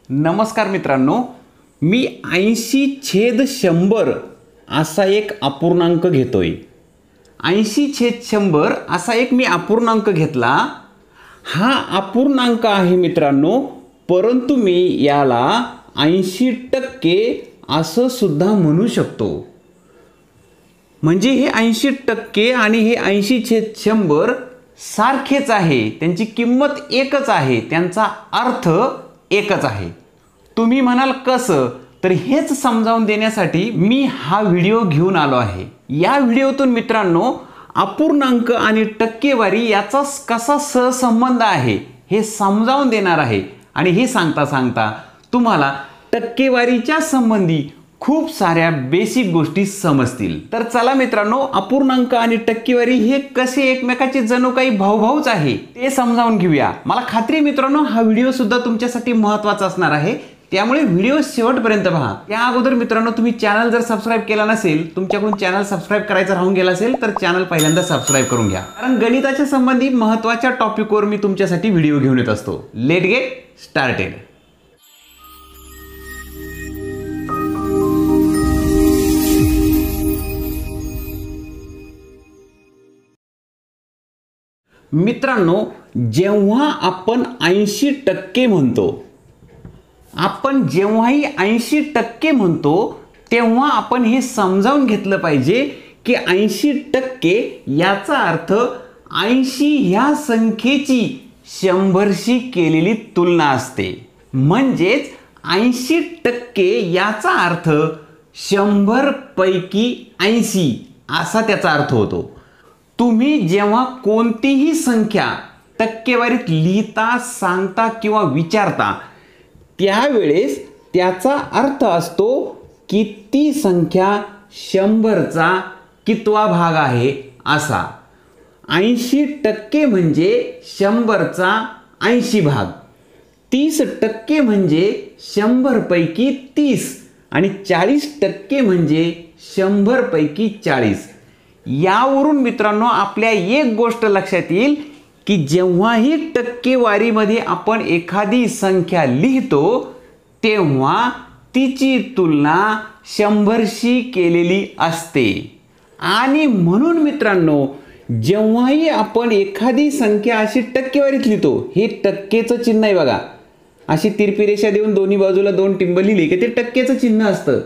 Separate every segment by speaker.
Speaker 1: नमस्कार मित्रांनो, मी 80/100 असा एक अपूर्णांक घेतोय। 80/100 असा एक मी अपूर्णांक घेतला। हा अपूर्णांक आहे मित्रांनो, परंतु मी याला 80% असं सुद्धा म्हणू शकतो। म्हणजे हे 80% आणि हे 80/100 सारखेच आहे, त्यांची किंमत एकच आहे, त्यांचा अर्थ एकच आहे। तुम्ही म्हणाल कसं, तर हेच समजावून देण्यासाठी मी हा व्हिडिओ घेऊन आलो आहे। या व्हिडिओतून मित्रांनो, अपूर्णांक आणि टक्केवारी याचा कसा सहसंबंध आहे हे समजावून देणार आहे। आणि हे सांगता सांगता तुम्हाला टक्केवारीच्या संबंधी खूप साऱ्या बेसिक गोष्टी समजतील। तर चला मित्रांनो, अपूर्णांक आणि टक्केवारी हे कसे एकमेकाचे जणू काही भाऊभाऊच आहे ते समजावून घेऊया। मला खात्री आहे मित्रांनो, हा व्हिडिओ सुद्धा तुमच्यासाठी महत्त्वाचा असणार आहे, त्यामुळे व्हिडिओ शेवटपर्यंत पहा। त्या अगोदर मित्रांनो, तुम्ही चॅनल जर सबस्क्राइब केला नसेल, तुमच्याकडून चॅनल सबस्क्राइब करायचं राहून गेला असेल, तर चॅनल पहिल्यांदा सबस्क्राइब करून घ्या, कारण गणिताच्या संबंधी महत्त्वाच्या टॉपिकवर मी तुमच्यासाठी व्हिडिओ घेऊन येत असतो। Let get started. मित्रांनो, जेव्हा आपण 80% म्हणतो, आपण जेव्हाही 80% म्हणतो, तेव्हा आपण हे समजावून घेतलं पाहिजे की 80% याचा अर्थ 80 ह्या संख्येची 100शी केलेली तुलना असते। म्हणजेच 80% याचा अर्थ 100 पैकी 80 असा त्याचा अर्थ होतो। तुम्ही जेव्हा कोणतीही संख्या टक्केवारीत लिहिता, सांगता किंवा विचारता, त्यावेळेस त्याचा अर्थ असतो की ती संख्या 100चा कितवा भाग आहे असा। 80% म्हणजे 100चा 80 भाग, 30% म्हणजे 100 पैकी 30 आणि 40% म्हणजे 100 पैकी 40। यावरून मित्रांनो, आपल्या एक गोष्ट लक्षात येईल की जेव्हाही टक्केवारीमध्ये आपण एखादी संख्या लिहितो, तेव्हा तिची तुलना 100शी केलेली असते। आणि म्हणून मित्रांनो, जेव्हाही आपण एखादी संख्या अशी टक्केवारीत लिहितो, हे टक्केचं चिन्ह आहे बघा, अशी तिरपी रेषा देऊन दोन्ही बाजूला 2 टिंब लिहिली की ते टक्केचं चिन्ह असतं।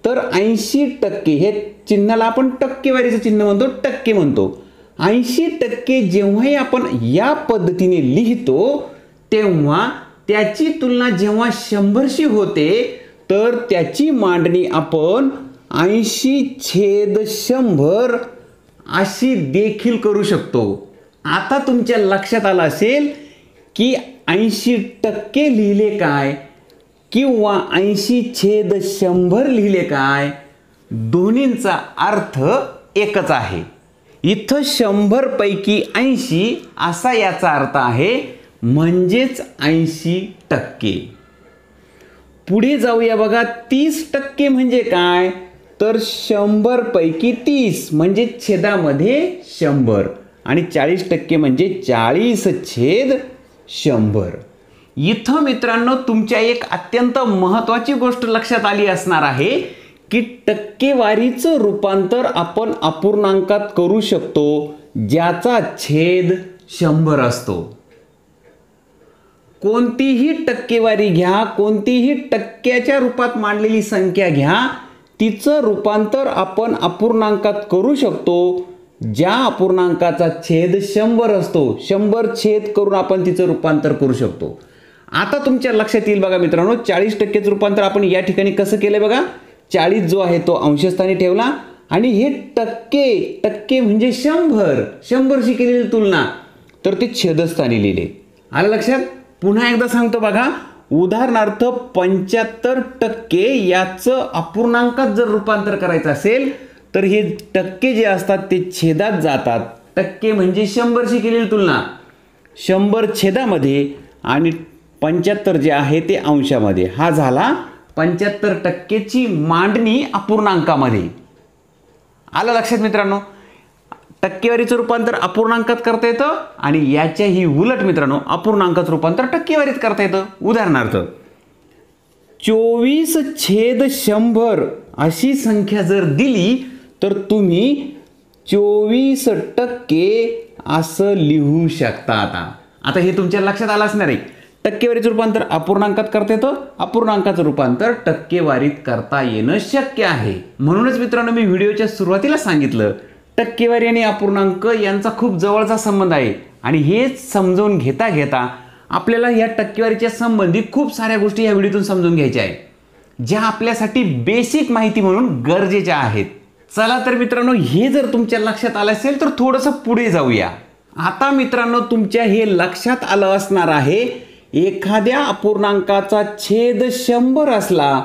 Speaker 1: तर 80% हे चिन्हाला आपण टक्केवारीचं चिन्ह म्हणतो, टक्के म्हणतो। 80% जेव्हाही आपण या पद्धतीने लिहितो, तेव्हा त्याची तुलना जेव्हा 100शी होते, तर त्याची मांडणी आपण 80/100 अशी देखील करू शकतो। आता तुमच्या लक्षात आलं असेल की 80% लिहिले काय किंवा 80/100 लिहिले काय, दोन्हींचा अर्थ एकच आहे। इथं 100 पैकी 80 असा याचा अर्थ आहे, म्हणजेच 80%। पुढे जाऊया बघा, 30% म्हणजे काय, तर 100 पैकी 30 म्हणजे छेदामध्ये 100 आणि 40% म्हणजे 40/100। इथं मित्रांनो, तुमच्या एक अत्यंत महत्त्वाची गोष्ट लक्षात आली असणार आहे की टक्केवारीचं रूपांतर आपण अपूर्णांकात करू शकतो, ज्याचा छेद 100 असतो। कोणतीही टक्केवारी घ्या, कोणतीही टक्क्याच्या रूपात मांडलेली संख्या घ्या, तिचं रूपांतर आपण अपूर्णांकात करू शकतो, ज्या अपूर्णांकाचा छेद 100 असतो। 100 छेद करून आपण तिचं रूपांतर करू शकतो। आता तुमच्या लक्षात येईल बघा मित्रांनो, 40%चं रूपांतर आपण या ठिकाणी कसं केलंय बघा, 40 जो आहे तो अंशस्थानी ठेवला आणि हे टक्के म्हणजे 100शी केलेली तुलना, तर ते छेदस्थानी लिहिले। आलं लक्षात? पुन्हा एकदा सांगतो बघा, उदाहरणार्थ 75% याचं अपूर्णांकात जर रूपांतर करायचं असेल, तर हे टक्के जे असतात ते छेदात जातात। टक्के म्हणजे 100शी केलेली तुलना, 100 छेदामध्ये आणि 75 जे आहे ते अंशामध्ये। हा झाला 75%ची मांडणी अपूर्णांकामध्ये। आलं लक्षात मित्रांनो? टक्केवारीचं रूपांतर अपूर्णांकात करता येतं आणि याच्याही उलट मित्रांनो, अपूर्णांकाचं रूपांतर टक्केवारीत करता येतं। उदाहरणार्थ 24/100 अशी संख्या जर दिली तर तुम्ही 24% असं लिहू शकता. आता हे तुमच्या लक्षात आलं असणार आहे. टक्केवारीचं रूपांतर अपूर्णांकात करता येतं, अपूर्णांकाचं रूपांतर टक्केवारीत करता येणं शक्य आहे. म्हणूनच मित्रांनो मी व्हिडिओच्या सुरुवातीला सांगितलं टक्केवारी आणि अपूर्णांक यांचा खूप जवळचा संबंध आहे. आणि हेच समजून घेता घेता आपल्याला या टक्केवारीच्या संबंधी खूप साऱ्या गोष्टी या व्हिडिओतून समजून घ्यायच्या आहेत, ज्या आपल्यासाठी बेसिक माहिती म्हणून गरजेच्या आहेत. चला तर मित्रांनो, हे जर तुमच्या लक्षात आलं असेल तर थोडंसं पुढे जाऊया. आता मित्रांनो, तुमच्या हे लक्षात आलं असणार आहे, एखाद्या अपूर्णांकाचा छेद 100 असला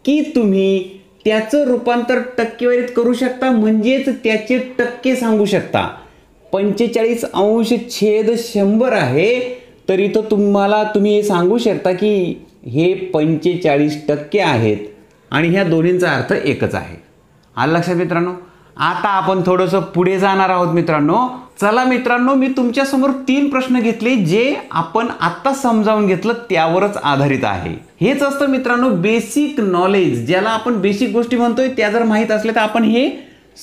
Speaker 1: की तुम्ही त्याचं रूपांतर टक्केवारीत करू शकता, म्हणजेच त्याचे टक्के सांगू शकता. 45°/100 आहे, तर इथं तुम्ही हे सांगू शकता की हे 45% आहेत आणि ह्या दोन्हींचा अर्थ एकच आहे. आलं लक्षात मित्रांनो? आता आपण थोडंसं पुढे जाणार आहोत मित्रांनो. चला मित्रांनो, मी तुमच्यासमोर 3 प्रश्न घेतले जे आपण आत्ता समजावून घेतलं त्यावरच आधारित आहे. हेच असतं मित्रांनो बेसिक नॉलेज, ज्याला आपण बेसिक गोष्टी म्हणतोय, त्या जर माहीत असल्या तर आपण हे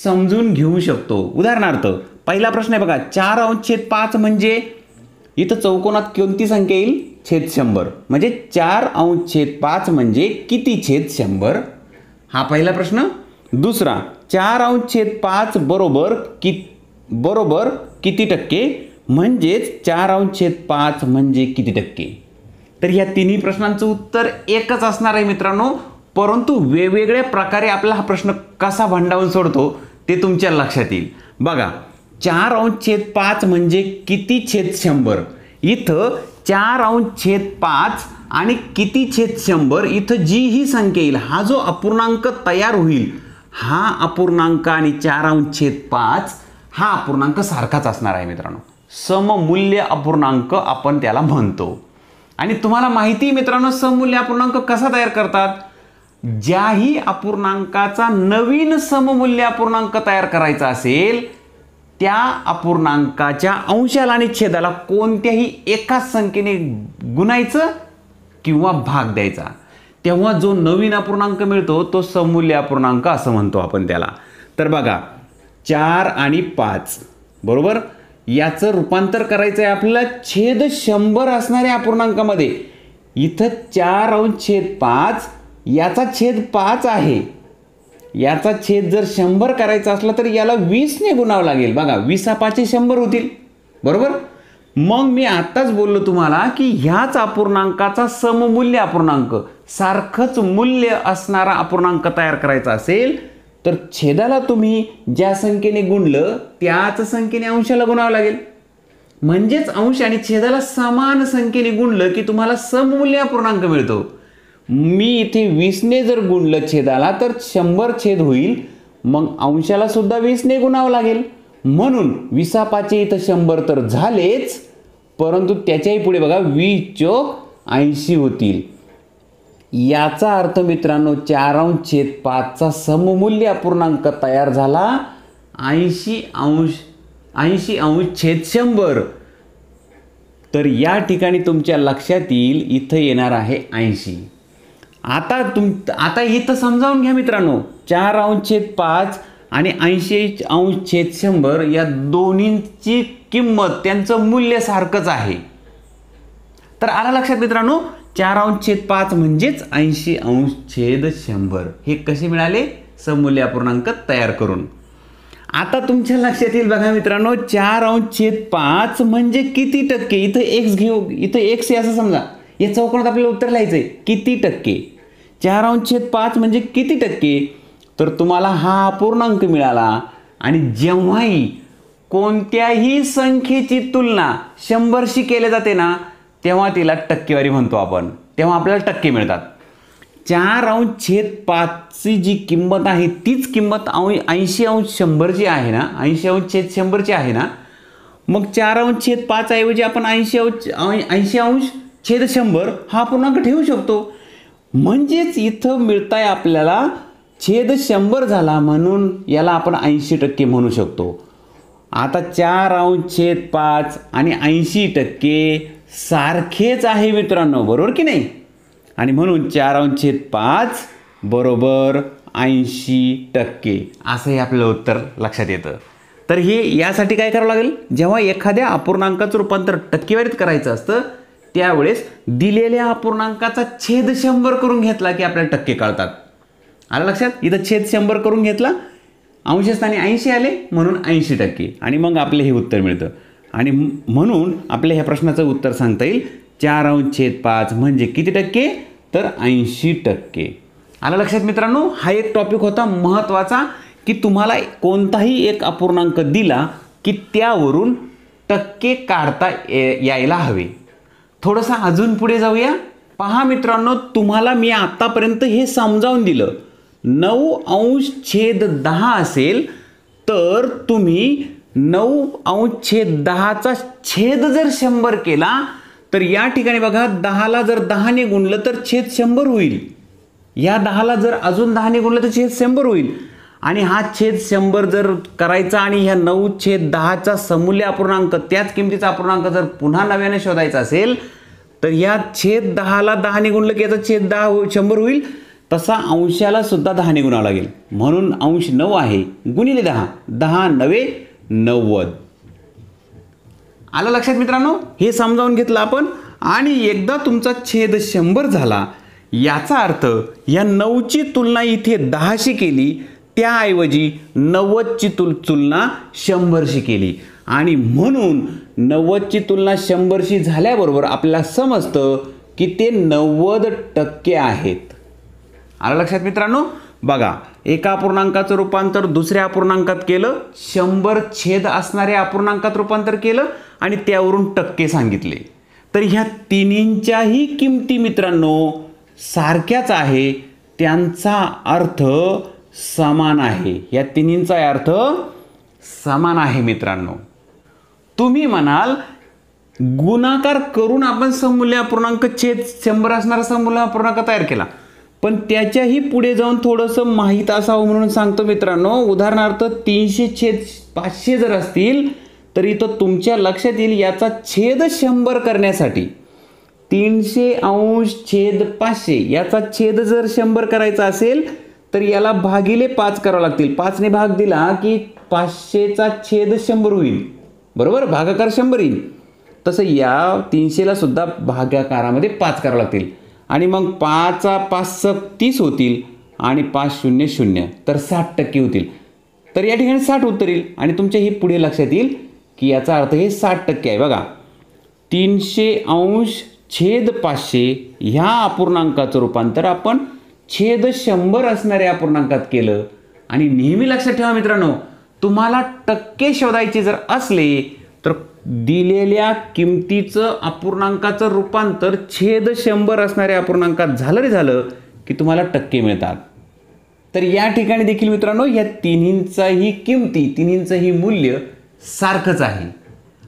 Speaker 1: समजून घेऊ शकतो. उदाहरणार्थ पहिला प्रश्न आहे बघा, 4/5 म्हणजे इथं चौकोनात कोणती संख्या येईल? छेद 100. म्हणजे 4/5 म्हणजे किती छेद 100? हा पहिला प्रश्न. दुसरा, 4/5 बरोबर किती टक्के? म्हणजेच 4/5 म्हणजे किती टक्के? तर ह्या तिन्ही प्रश्नांचं उत्तर एकच असणार आहे मित्रांनो, परंतु वेगवेगळ्या प्रकारे आपला हा प्रश्न कसा भांडावून सोडतो ते तुमच्या लक्षात येईल. बघा, 4/5 म्हणजे किती छेद 100? इथं 4/5 आणि किती छेद 100, इथं जी ही संख्या येईल, हा जो अपूर्णांक तयार होईल, हा अपूर्णांक आणि 4/5 हा अपूर्णांक सारखाच असणार आहे मित्रांनो. सममूल्य अपूर्णांक आपण त्याला म्हणतो. आणि तुम्हाला माहिती आहे मित्रांनो, सममूल्य अपूर्णांक कसा तयार करतात? ज्याही अपूर्णांकाचा नवीन सममूल्य अपूर्णांक तयार करायचा असेल, त्या अपूर्णांकाच्या अंशाला आणि छेदाला कोणत्याही एकाच संख्येने गुणायचं किंवा भाग द्यायचा, तेव्हा जो नवीन अपूर्णांक मिळतो तो सममूल्य अपूर्णांक असं म्हणतो आपण त्याला. तर बघा, 4 आणि 5 बरोबर, याचं रूपांतर करायचं आहे आपल्याला छेद 100 असणाऱ्या अपूर्णांकामध्ये. इथं 4/5 याचा छेद 5 आहे, याचा छेद जर 100 करायचा असला तर याला 20 ने गुणावं लागेल. बघा, 20/5 100 होतील बरोबर. मग मी आत्ताच बोललो तुम्हाला की ह्याच अपूर्णांकाचा सममूल्य अपूर्णांक, सारखंच मूल्य असणारा अपूर्णांक तयार करायचा असेल तर छेदाला तुम्ही ज्या संख्येने गुणलं त्याच संख्येने अंशाला गुणावं लागेल. म्हणजेच अंश आणि छेदाला समान संख्येने गुणलं की तुम्हाला सममूल्य अपूर्णांक मिळतो. मी इथे 20 ने जर गुणलं छेदाला तर 100 छेद होईल, मग अंशाला सुद्धा 20 ने गुणावं लागेल. म्हणून 20/5 इथं 100 तर झालेच, परंतु त्याच्याही पुढे बघा 20×80 होतील. याचा अर्थ मित्रांनो, 4/5चा सममूल्य अपूर्णांक तयार झाला 80°/100. तर या ठिकाणी तुमच्या लक्षात येईल, इथं येणार आहे 80. आता इथं समजावून घ्या मित्रांनो, 4/5 आणि 80°/100 या दोन्हींची किंमत, त्यांचं मूल्य सारखंच आहे. तर आला लक्षात मित्रांनो, 4/5 म्हणजेच 80°/100. हे कसे मिळाले? सममूल्य अपूर्णांक तयार करून. आता तुमच्या लक्षात येईल बघा मित्रांनो, 4/5 म्हणजे किती टक्के? इथं x घेऊ, इथं x आहे असं समजा. या चौकोनात आपल्याला उत्तर लिहायचंय किती टक्के. 4/5 म्हणजे किती टक्के? तर तुम्हाला हा अपूर्णांक मिळाला आणि जेव्हाही कोणत्याही संख्येची तुलना 100शी केली जाते ना, तेव्हा तिला टक्केवारी म्हणतो आपण, तेव्हा आपल्याला टक्के मिळतात. 4/5ची जी किंमत आहे तीच किंमत 80°/100ची आहे ना, 80°/100ची आहे ना. मग 4/5 ऐवजी आपण 80°/100 हा पूर्णांक ठेवू शकतो. म्हणजेच इथं मिळताय आपल्याला छेद 100 झाला, म्हणून याला आपण 80% म्हणू शकतो. आता 4/5 आणि 80% सारखेच आहे मित्रांनो, बरोबर की नाही? आणि म्हणून 4/5 बरोबर 80%, असं हे आपलं उत्तर लक्षात येतं. तर हे यासाठी काय करावं लागेल, जेव्हा एखाद्या अपूर्णांकाचं रूपांतर टक्केवारीत करायचं असतं त्यावेळेस दिलेल्या अपूर्णांकाचा छेद 100 करून घेतला की आपल्याला टक्के कळतात. आलं लक्षात? इथं छेद 100 करून घेतला, अंशस्थानी 80 आले म्हणून 80%, आणि मग आपले हे उत्तर मिळतं. आणि म्हणून आपल्या ह्या प्रश्नाचं उत्तर सांगता येईल 4/5 म्हणजे किती टक्के, तर 80%. आलं लक्षात मित्रांनो? हा एक टॉपिक होता महत्त्वाचा, की तुम्हाला कोणताही एक अपूर्णांक दिला की त्यावरून टक्के काढता यायला हवे. थोडंसं अजून पुढे जाऊया. पहा मित्रांनो, तुम्हाला मी आतापर्यंत हे समजावून दिलं. 9/10 असेल तर तुम्ही 9/10चा छेद जर 100 केला तर या ठिकाणी बघा 10ला जर 10ने गुणलं तर छेद 100 होईल. या 10ला जर अजून 10ने गुणलं तर छेद 100 होईल. आणि हा छेद 100 जर करायचा आणि ह्या 9/10चा समूल्य अपूर्णांक त्याच किमतीचा अपूर्णांक जर पुन्हा नव्याने शोधायचा असेल तर या छेद 10ला 10ने गुणलं की याचा छेद 100 होईल. तसा अंशाला सुद्धा 10ने गुणावं लागेल. म्हणून अंश 9 आहे गुणिले 10, 10×9 90. आलं लक्षात मित्रांनो? हे समजावून घेतलं आपण. आणि एकदा तुमचा छेद 100 झाला याचा अर्थ या 9ची तुलना इथे 10शी केली, त्याऐवजी 90ची तुलना 100शी केली. आणि म्हणून 90ची तुलना 100शी झाल्याबरोबर आपल्याला समजतं की ते 90% आहेत. आलं लक्षात मित्रांनो? बघा, एका अपूर्णांकाचं रूपांतर दुसऱ्या अपूर्णांकात केलं, 100 छेद असणाऱ्या अपूर्णांकात रूपांतर केलं आणि त्यावरून टक्के सांगितले. तर ह्या तिन्हींच्याही किमती मित्रांनो सारख्याच आहे, त्यांचा अर्थ समान आहे. या तिन्हींचा अर्थ समान आहे मित्रांनो. तुम्ही म्हणाल गुणाकार करून आपण समूल्य अपूर्णांक छेद 100 असणारा समूल्य अपूर्णांक तयार केला, पण त्याच्याही पुढे जाऊन थोडंसं माहीत असावं म्हणून सांगतो मित्रांनो. उदाहरणार्थ 300/500 जर असतील तर इथं तुमच्या लक्षात येईल याचा छेद 100 करण्यासाठी 300/500 याचा छेद जर 100 करायचा असेल तर याला भागिले 5 करावं लागतील. 5ने भाग दिला की 500चा छेद 100 होईल, बरोबर? भागाकार 100 येईल. तसं या 300ला सुद्धा भागाकारामध्ये 5 करावं लागतील. आणि मग 5×5 30 होतील आणि 5 0 0 तर 60% होतील. तर या ठिकाणी 60 उत्तर येईल. आणि तुमच्या हे पुढे लक्षात येईल की याचा अर्थ हे 60% आहे. बघा, 300/500 ह्या अपूर्णांकाचं रूपांतर आपण छेद 100 असणाऱ्या अपूर्णांकात केलं. आणि नेहमी लक्षात ठेवा मित्रांनो, तुम्हाला टक्के शोधायचे जर असले तर दिलेल्या किमतीचं अपूर्णांकाचं रूपांतर छेद 100 असणाऱ्या अपूर्णांकात झालं रे झालं की तुम्हाला टक्के मिळतात. तर या ठिकाणी देखील मित्रांनो या तिन्हींचाही किमती, तिन्हींचंही मूल्य सारखंच आहे.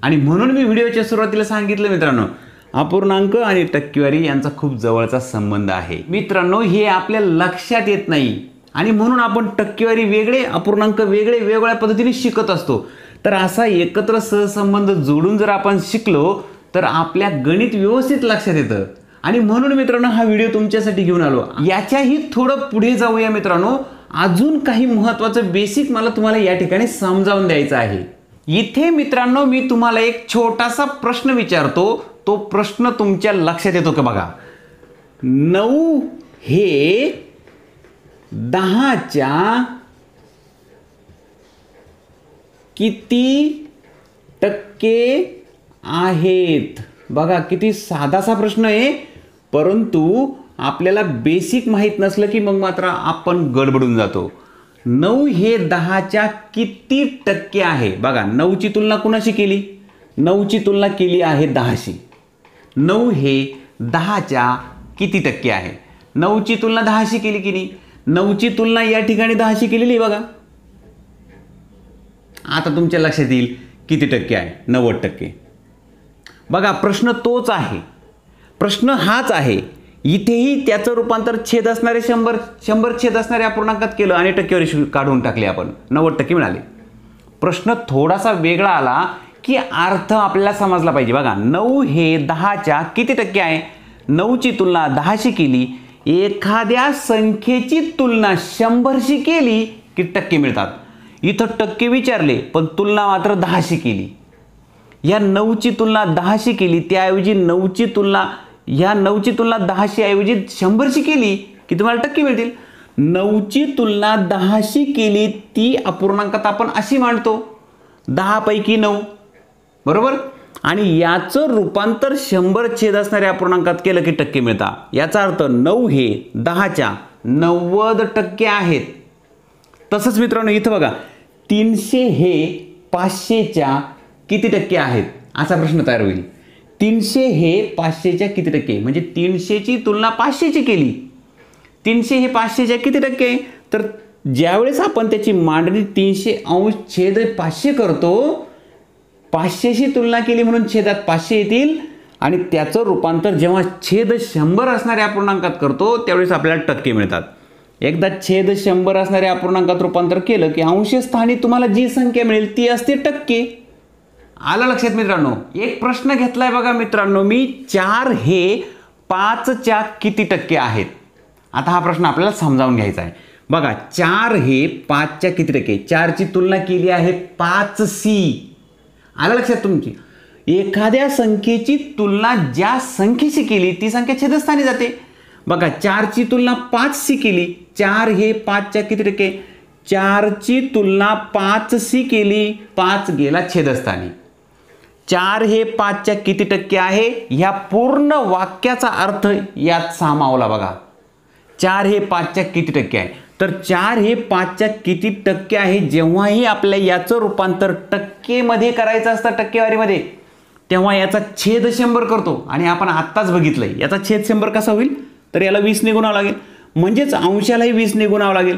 Speaker 1: आणि म्हणून मी व्हिडिओच्या सुरुवातीला सांगितलं मित्रांनो, अपूर्णांक आणि टक्केवारी यांचा खूप जवळचा संबंध आहे. मित्रांनो, हे आपल्या लक्षात येत नाही आणि म्हणून आपण टक्केवारी वेगळे, अपूर्णांक वेगळे, वेगवेगळ्या पद्धतीने शिकत असतो. तर असा एकत्र सहसंबंध जोडून जर आपण शिकलो तर आपल्या गणित व्यवस्थित लक्षात येतं. आणि म्हणून मित्रांनो हा व्हिडिओ तुमच्यासाठी घेऊन आलो. याच्याही थोडं पुढे जाऊया मित्रांनो. अजून काही महत्त्वाचं बेसिक मला तुम्हाला या ठिकाणी समजावून द्यायचं आहे. इथे मित्रांनो मी तुम्हाला एक छोटासा प्रश्न विचारतो. तो प्रश्न तुमच्या लक्षात येतो का बघा. 9 हे 10च्या किती टक्के आहेत? बघा किती साधासा प्रश्न आहे, परंतु आपल्याला बेसिक माहीत नसलं की मग मात्र आपण गडबडून जातो. 9 हे 10च्या किती टक्के आहे? बघा 9ची तुलना कुणाशी केली? 9ची तुलना केली आहे 10शी. 9 हे 10च्या किती टक्के आहे? 9ची तुलना 10शी केली की नाही? 9ची तुलना या ठिकाणी 10शी केलेली बघा. आता तुमच्या लक्षात येईल किती टक्के आहे? 90%. बघा प्रश्न तोच आहे, प्रश्न हाच आहे. इथेही त्याचं रूपांतर छेद असणारे 100 छेद असणारे अपूर्णांकात केलं आणि टक्केवारी काढून टाकली आपण, 90% मिळाले. प्रश्न थोडासा वेगळा आला की अर्थ आपल्याला समजला पाहिजे. बघा 9 हे 10च्या किती टक्के आहे? 9ची तुलना 10शी केली, एखाद्या संख्येची तुलना 100शी केली की टक्के मिळतात. इथं टक्के विचारले पण तुलना मात्र 10शी केली. या 9ची तुलना 10शी केली, त्याऐवजी 9ची तुलना 10शी ऐवजी 100शी केली की तुम्हाला टक्के मिळतील. 9ची तुलना 10शी केली ती अपूर्णांकात आपण अशी मांडतो 10 पैकी 9, बरोबर. आणि याचं रूपांतर 100 छेद असणाऱ्या अपूर्णांकात केलं की टक्के मिळतात. याचा अर्थ 9 हे 10च्या 90% आहेत. तसंच मित्रांनो इथं बघा 300 हे 500च्या किती टक्के आहेत असा प्रश्न तयार होईल. 300 हे 500च्या किती टक्के, म्हणजे 300ची तुलना 500ची केली. 300 हे 500च्या किती टक्के, तर ज्यावेळेस आपण त्याची मांडणी 300 अंश छेद 500 करतो, 500शी तुलना केली म्हणून छेदात 500 येतील आणि त्याचं रूपांतर जेव्हा छेद 100 असणाऱ्या अपूर्णांकात करतो त्यावेळेस आपल्याला टक्के मिळतात. एकदा छेद 100 असणाऱ्या अपूर्णांकात रूपांतर केलं की अंशस्थानी तुम्हाला जी संख्या मिळेल ती असते टक्के. आलं लक्षात मित्रांनो. एक प्रश्न घेतलाय बघा मित्रांनो मी, 4 हे 5च्या किती टक्के आहेत. आता हा प्रश्न आपल्याला समजावून घ्यायचा आहे. बघा 4 हे 5च्या किती टक्के, 4ची तुलना केली आहे 5शी. आलं लक्षात तुमची. एखाद्या संख्येची तुलना ज्या संख्येशी केली ती संख्या छेदस्थानी जाते. बघा 4ची तुलना 5शी केली, 4 हे 5च्या किती टक्के, 4ची तुलना 5शी केली, 5 गेला छेदस्थानी. 4 हे 5च्या किती टक्के आहे, ह्या पूर्ण वाक्याचा अर्थ यात सामावला. बघा 4 हे 5च्या किती टक्के आहे, तर 4 हे 5च्या किती टक्के आहे जेव्हाही आपल्या याचं रूपांतर टक्केमध्ये करायचं असतं टक्केवारीमध्ये, तेव्हा याचा छेद 100 करतो. आणि आपण आत्ताच बघितलंय याचा छेद 100 कसा होईल, तर याला 20 ने गुणावं लागेल, म्हणजेच अंशालाही 20 ने गुणावं लागेल.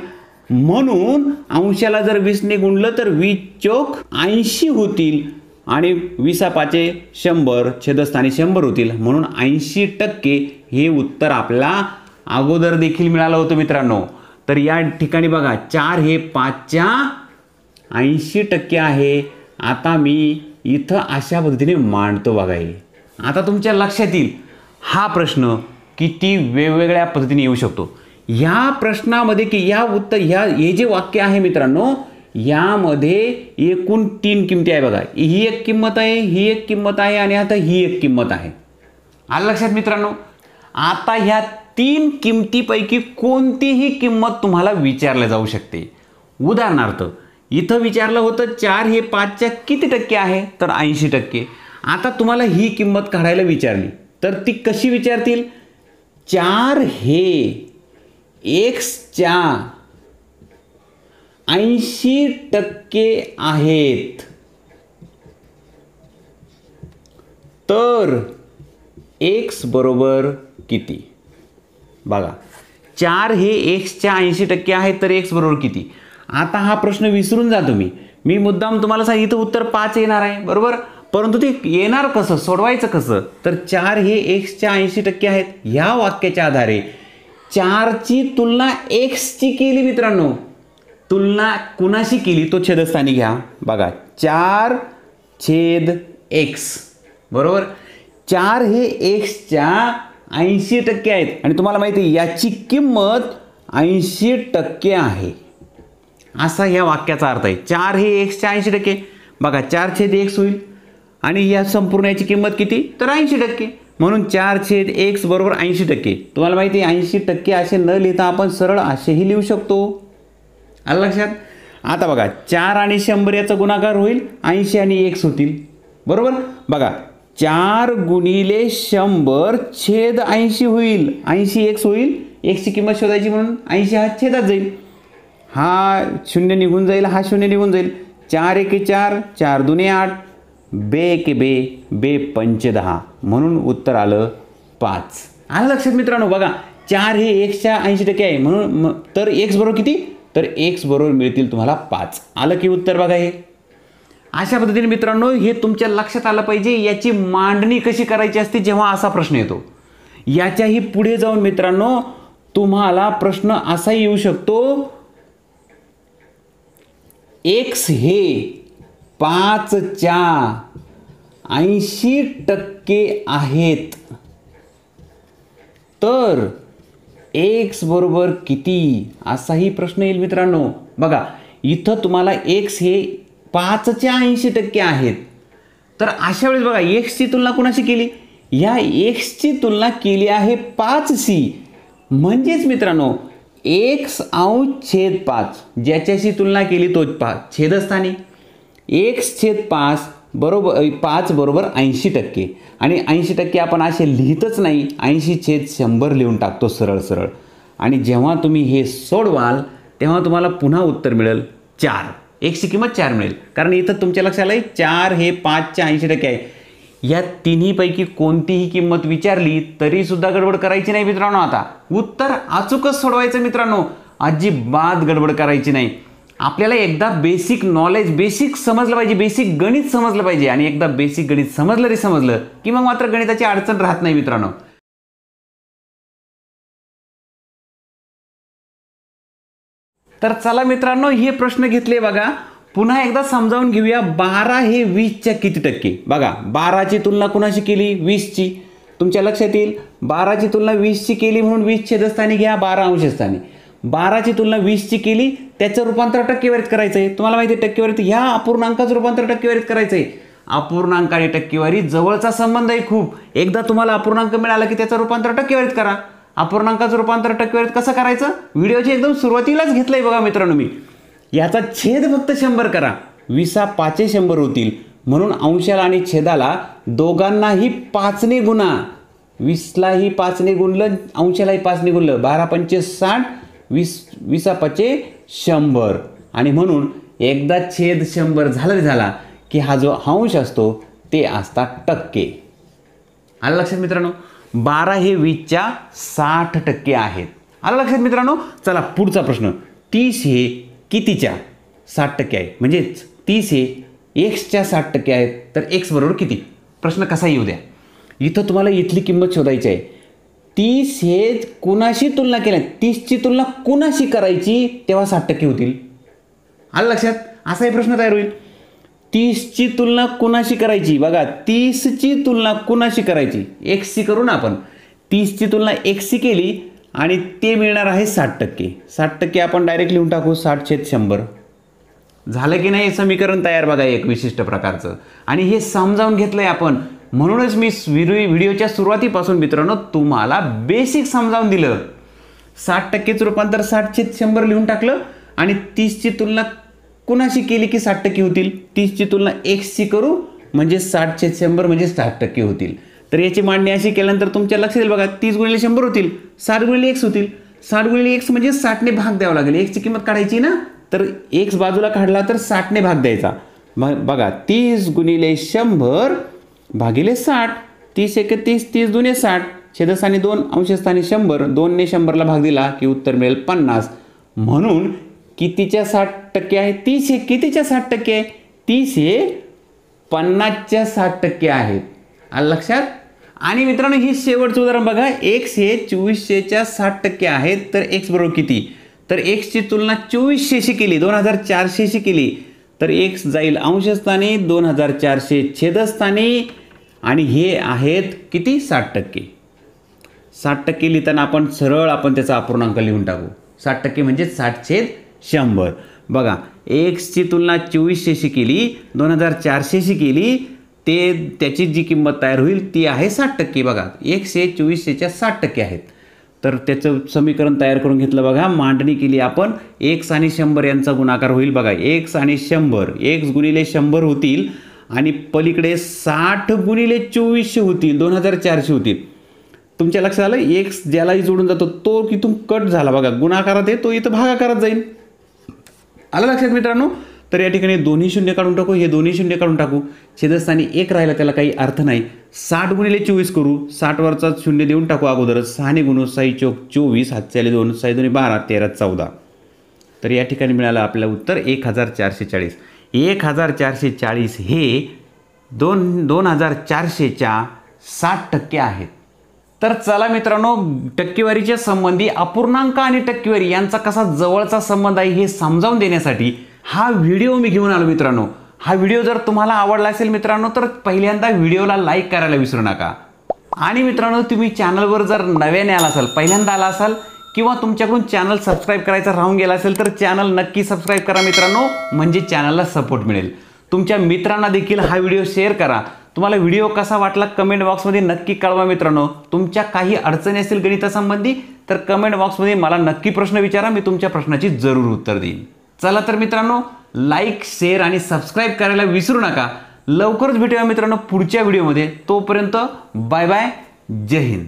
Speaker 1: म्हणून अंशाला जर 20 ने गुणलं तर 20 चोक 80 होतील आणि 20 100 छेदस्थानी 100 होतील. म्हणून 80% हे उत्तर आपल्याला अगोदर देखील मिळालं होतं मित्रांनो. तर या ठिकाणी बघा 4 हे 5च्या 80% आहे. आता मी इथं अशा पद्धतीने मांडतो बघा. हे आता तुमच्या लक्षात येईल हा प्रश्न किती वेगवेगळ्या पद्धतीने येऊ शकतो. या प्रश्नामध्ये की हे जे वाक्य आहे मित्रांनो, यामध्ये एकूण 3 किमती आहे बघा. ही एक किंमत आहे, ही एक किंमत आहे आणि आता ही एक किंमत आहे. आलं लक्षात मित्रांनो. आता ह्या 3 किमतीपैकी कोणतीही किंमत तुम्हाला विचारल्या जाऊ शकते. उदाहरणार्थ इथं विचारलं होतं 4 हे 5च्या किती टक्के आहे, तर 80%. आता तुम्हाला ही किंमत काढायला विचारली तर ती कशी विचारतील, 4 हे xच्या 80% आहेत, तर x बरोबर किती. बघा 4 हे xच्या 80% आहेत तर x बरोबर किती. आता हा प्रश्न विसरून जा तुम्ही. मी मुद्दाम तुम्हाला सांगितलं उत्तर 5 येणार आहे, बरोबर. परंतु ते येणार कसं, सोडवायचं कसं, तर 4 हे xच्या 80% आहेत. ह्या वाक्याच्या आधारे 4ची तुलना xची केली मित्रांनो. तुलना कुणाशी केली तो छेदस्थानी घ्या. बघा 4 छेद x बरोबर. 4 हे xच्या 80% आहेत आणि तुम्हाला माहिती आहे याची किंमत 80% आहे, असा ह्या वाक्याचा अर्थ आहे. 4 हे xच्या 80%. बघा 4 छेद x होईल आणि या संपूर्ण याची किंमत किती, तर 80%. म्हणून 4 छेद x बरोबर 80%. तुम्हाला माहिती आहे 80% असे न लिहिता आपण सरळ असेही लिहू शकतो. आलं लक्षात. आता बघा 4 आणि 100 याचा गुणाकार होईल, 80 आणि x होतील, बरोबर. बघा 4 गुणिले 100 छेद 80 होईल, 80 x होईल. x ची किंमत शोधायची म्हणून 80 हा छेदात जाईल, हा 0 निघून जाईल, हा 0 निघून जाईल. 4 एके 4, 4 दुने 8, बे एके बे, बे पंचे 10, म्हणून उत्तर आलं 5. आलं लक्षात मित्रांनो. बघा 4 हे xच्या 80% आहे म्हणून तर x बरोबर किती, तर x बरोबर मिळतील तुम्हाला 5. आलं की उत्तर बघा. हे अशा पद्धतीने मित्रांनो हे तुमच्या लक्षात आलं पाहिजे याची मांडणी कशी करायची असते जेव्हा असा प्रश्न येतो. याच्याही पुढे जाऊन मित्रांनो तुम्हाला प्रश्न असा येऊ शकतो, x हे 5च्या 80% आहेत, तर एक्स बरोबर किती असाही प्रश्न येईल मित्रांनो. बघा इथं तुम्हाला एक्स हे 5च्या 80% आहेत. तर अशा वेळेस बघा एक्सची तुलना कुणाशी केली, या एक्सची तुलना केली आहे 5शी. म्हणजेच मित्रांनो एक्स अंश छेद 5 ज्याच्याशी तुलना केली तोच 5 छेदस्थानी एक्स छेद 5 बरोबर 5 बरोबर 80%. आणि 80% आपण असे लिहितच नाही, 80 छेद 100 लिहून टाकतो सरळ सरळ. आणि जेव्हा तुम्ही हे सोडवाल तेव्हा तुम्हाला पुन्हा उत्तर मिळेल 4. एक्सची किंमत 4 मिळेल. कारण इथं तुमच्या लक्षात आलं 4 हे 5च्या 80% आहे. या तिन्हीपैकी कोणतीही किंमत विचारली तरी सुद्धा गडबड करायची नाही मित्रांनो. आता उत्तर अचूकच सोडवायचं मित्रांनो, अजिबात गडबड करायची नाही. आपल्याला एकदा बेसिक नॉलेज बेसिक समजलं पाहिजे, बेसिक गणित समजलं पाहिजे. आणि एकदा बेसिक गणित समजलं की मग मात्र गणिताची अडचण राहत नाही मित्रांनो. तर चला मित्रांनो हे प्रश्न घेतले बघा, पुन्हा एकदा समजावून घेऊया. 12 हे 20च्या किती टक्के. बघा 12ची तुलना कुणाशी केली, 20ची. तुमच्या लक्षात येईल 12ची तुलना 20ची केली म्हणून 20 छेदस्थानी घ्या 12 अंशस्थानी. 12ची तुलना 20ची केली त्याचं रूपांतर टक्केवारीत करायचं आहे. तुम्हाला माहिती आहे टक्केवारीत ह्या अपूर्णांकाचं रूपांतर टक्केवारीत करायचं आहे. अपूर्णांक आणि टक्केवारी जवळचा संबंध आहे खूप. एकदा तुम्हाला अपूर्णांक मिळाला की त्याचं रूपांतर टक्केवारीत करा. अपूर्णांकाचं रूपांतर टक्केवारीत कसं करायचं व्हिडिओच्या एकदम सुरुवातीलाच घेतलंय बघा मित्रांनो मी. याचा छेद फक्त 100 करा, 20 5 100 होतील. म्हणून अंशाला आणि छेदाला दोघांनाही 5ने गुणा. 20लाही 5ने गुणलं, अंशालाही 5ने गुणलं, 12 पंचे 60, 20 5 100. आणि म्हणून एकदा छेद 100 झाला की हा जो अंश असतो ते असतात टक्के. आलं लक्षात मित्रांनो. 12 हे 20च्या 60% आहेत. आलं लक्षात मित्रांनो. चला पुढचा प्रश्न. 30 हे कितीच्या 60% आहे, म्हणजेच 30 हे एक्सच्या 60% आहेत. तर एक्स बरोबर किती. प्रश्न कसा येऊ द्या. इथं तुम्हाला इथली किंमत शोधायची आहे. 30 हे कुणाशी तुलना केल्या, 30ची तुलना कुणाशी करायची तेव्हा 60% होतील. आलं लक्षात. असाही प्रश्न तयार होईल. 30ची तुलना कुणाशी करायची. बघा 30ची तुलना कुणाशी करायची, एक्सची करू ना आपण. 30ची तुलना एक्सची केली आणि ते मिळणार आहे 60%. 60% आपण डायरेक्ट लिहून टाकू 60 छेद 100. झालं की नाही समीकरण तयार बघा एक विशिष्ट प्रकारचं. आणि हे समजावून घेतलंय आपण. म्हणूनच मी व्हिडिओच्या सुरुवातीपासून मित्रांनो तुम्हाला बेसिक समजावून दिलं. 60%चं रूपांतर 60 छेद 100 लिहून टाकलं आणि 30ची तुलना कुणाशी केली की 60% होतील. 30ची तुलना एक्सची करू म्हणजे 60 छेद 100 म्हणजे 60% होतील. तर याची मांडणी अशी केल्यानंतर तुमच्या लक्षात येईल बघा 30 गुणिले 100 होतील, 60 गुणिले x होतील. 60 गुणिले x म्हणजे 60ने भाग द्यावा लागेल. एक्सची किंमत काढायची ना, तर x बाजूला काढला तर 60ने भाग द्यायचा. मग बघा 30 गुणिले 100 भागिले 60. 30 1 30, 30 2 60, छेदस्थानी 2 अंशस्थानी 100, 2ने 100ला भाग दिला की उत्तर मिळेल 50. म्हणून कितीच्या 60% आहे, 30 हे कितीच्या 60% आहे, 30 हे 50च्या 60% आहेत. आलं लक्षात. आणि मित्रांनो ही शेवटचं उदाहरण बघा. x हे 2400च्या 60% आहेत. तर x बरोबर किती. तर x ची तुलना 2400शी केली, 2400शी केली तर x जाईल अंशस्थानी, 2400 छेदस्थानी आणि हे आहेत किती 60%. 60% लिहिताना आपण सरळ त्याचा अपूर्णांक लिहून टाकू. 60% म्हणजे 60 छेद 100. बघा एक्सची तुलना 2400शी केली, 2400शी केली, त्याची जी किंमत तयार होईल ती आहे 60%. बघा एक्स हे 2400च्या 60% आहेत. तर त्याचं समीकरण तयार करून घेतलं बघा. मांडणी केली आपण. एक्स आणि 100 यांचा गुणाकार होईल. बघा एक्स आणि 100, एक्स गुणिले 100 होतील आणि पलीकडे 60 गुणिले 2400 होतील, 2400 होतील. तुमच्या लक्षात आलं एक्स ज्यालाही जोडून जातो तो इथून कट झाला बघा, गुणाकारात आहे तो इथं भागाकारात जाईल. आलं लक्षात मित्रांनो. तर या ठिकाणी दोन्ही शून्य काढून टाकू, हे दोन्ही शून्य काढून टाकू. छेदस्थानी 1 राहिला त्याला काही अर्थ नाही. 60 गुणिले 24 करू, 60 वरचा शून्य देऊन टाकू अगोदरच. 6ने गुणू 6 चौक 24, 7 2, 6 2 12, 13 14. तर या ठिकाणी मिळालं आपलं उत्तर 1440. 1440 हे 2400च्या 60% आहेत. तर चला मित्रांनो टक्केवारीच्या संबंधी अपूर्णांक आणि टक्केवारी यांचा कसा जवळचा संबंध आहे हे समजावून देण्यासाठी हा व्हिडिओ मी घेऊन आलो मित्रांनो. हा व्हिडिओ जर तुम्हाला आवडला असेल मित्रांनो तर पहिल्यांदा व्हिडिओला लाईक करायला विसरू नका. आणि मित्रांनो, तुम्ही चॅनलवर जर नव्याने आला असाल, पहिल्यांदा आला असाल किंवा तुमच्याकडून चॅनल सबस्क्राईब करायचा राहून गेला असेल तर चॅनल नक्की सबस्क्राईब करा मित्रांनो, म्हणजे चॅनलला सपोर्ट मिळेल. तुमच्या मित्रांना देखील हा व्हिडिओ शेअर करा. तुम्हाला व्हिडिओ कसा वाटला कमेंट बॉक्समध्ये नक्की कळवा मित्रांनो. तुमच्या काही अडचणी असतील गणितासंबंधी तर कमेंट बॉक्समध्ये मला नक्की प्रश्न विचारा, मी तुमच्या प्रश्नाची जरूर उत्तर देईन. चला तर मित्रांनो, लाईक शेअर आणि सबस्क्राईब करायला विसरू नका. लवकरच भेटूया मित्रांनो पुढच्या व्हिडिओमध्ये. तोपर्यंत बाय बाय, जय हिंद.